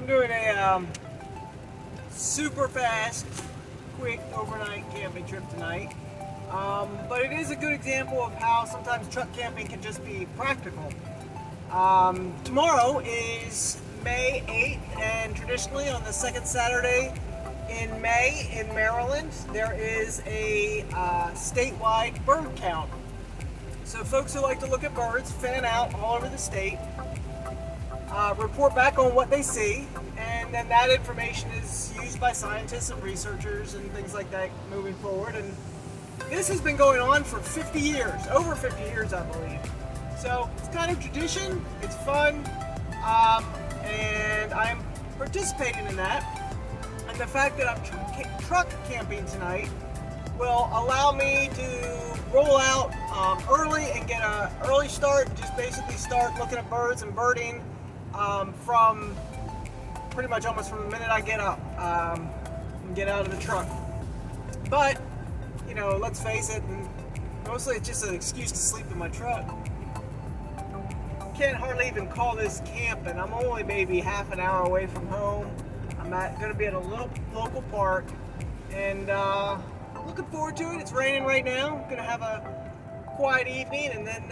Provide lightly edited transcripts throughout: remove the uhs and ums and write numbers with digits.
doing a super fast, quick overnight camping trip tonight. But it is a good example of how sometimes truck camping can just be practical. Tomorrow is May 8th, and traditionally on the second Saturday in May in Maryland, there is a statewide bird count. So folks who like to look at birds fan out all over the state, report back on what they see, and then that information is used by scientists and researchers and things like that moving forward. And this has been going on for 50 years, over 50 years I believe. So it's kind of tradition, it's fun, and I'm participating in that. And the fact that I'm truck camping tonight will allow me to roll out early and get an early start, and just basically start looking at birds and birding from pretty much almost from the minute I get up and get out of the truck. But, you know, let's face it, and mostly it's just an excuse to sleep in my truck. Can't hardly even call this camping. I'm only maybe half an hour away from home. I'm going to be at a little local park, and looking forward to it. It's raining right now. I'm going to have a quiet evening, and then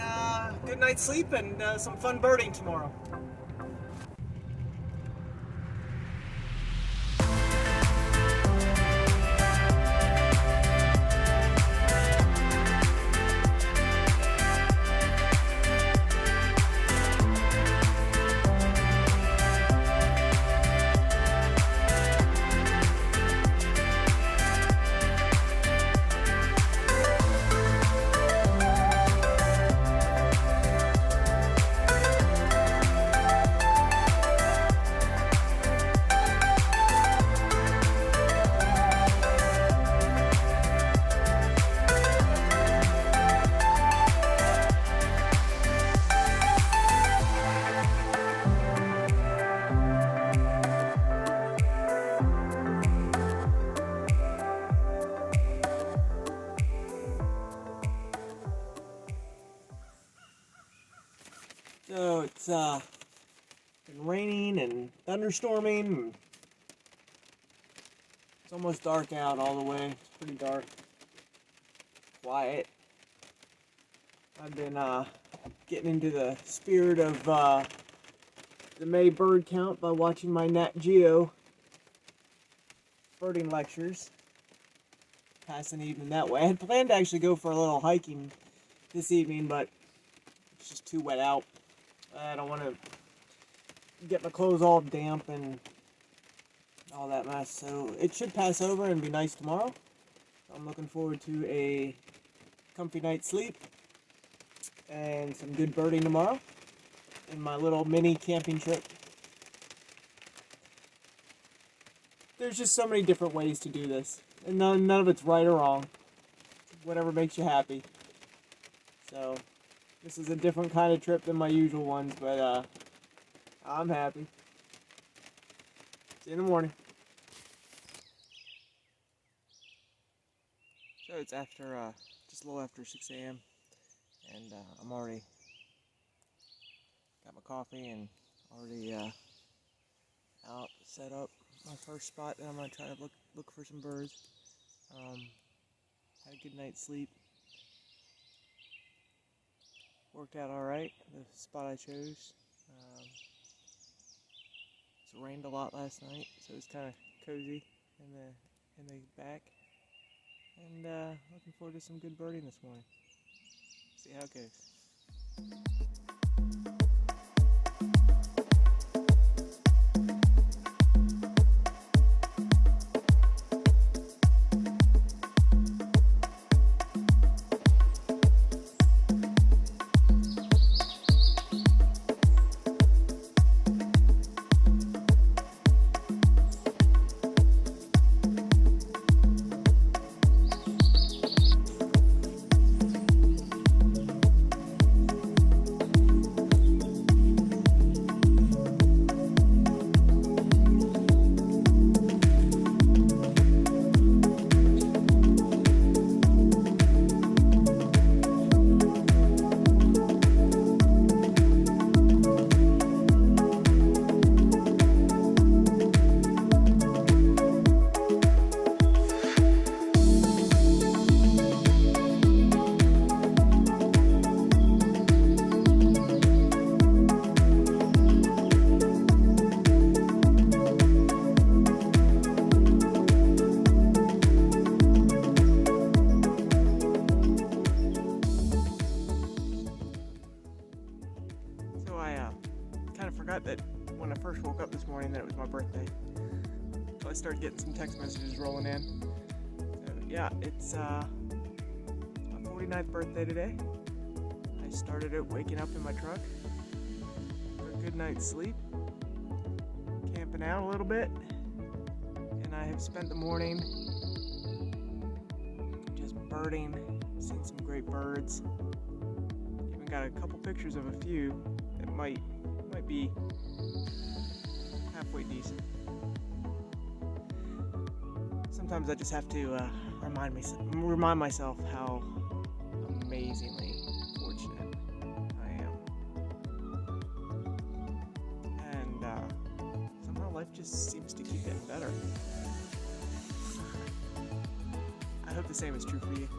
good night's sleep and some fun birding tomorrow. So it's been raining and thunderstorming. And it's almost dark out all the way. It's pretty dark. Quiet. I've been getting into the spirit of the May bird count by watching my Nat Geo birding lectures. Pass an evening that way. I had planned to actually go for a little hiking this evening, but it's just too wet out. I don't want to get my clothes all damp and all that mess. So it should pass over and be nice tomorrow. I'm looking forward to a comfy night's sleep and some good birding tomorrow in my little mini camping trip. There's just so many different ways to do this, and none of it's right or wrong. Whatever makes you happy. So this is a different kind of trip than my usual ones, but I'm happy. See you in the morning. So it's after, just a little after 6 a.m. and I'm already got my coffee and already out, set up my first spot that I'm going to try to look for some birds. Had a good night's sleep. Worked out alright, the spot I chose. It's rained a lot last night, so it's kind of cozy in the back. And looking forward to some good birding this morning. See how it goes. forgot that when I first woke up this morning that it was my birthday. So I started getting some text messages rolling in. So yeah, it's my 49th birthday today. I started it waking up in my truck for a good night's sleep, camping out a little bit, and I have spent the morning just birding, seeing some great birds. Even got a couple pictures of a few that might be halfway decent. Sometimes I just have to remind myself how amazingly fortunate I am, and somehow life just seems to keep getting better. I hope the same is true for you.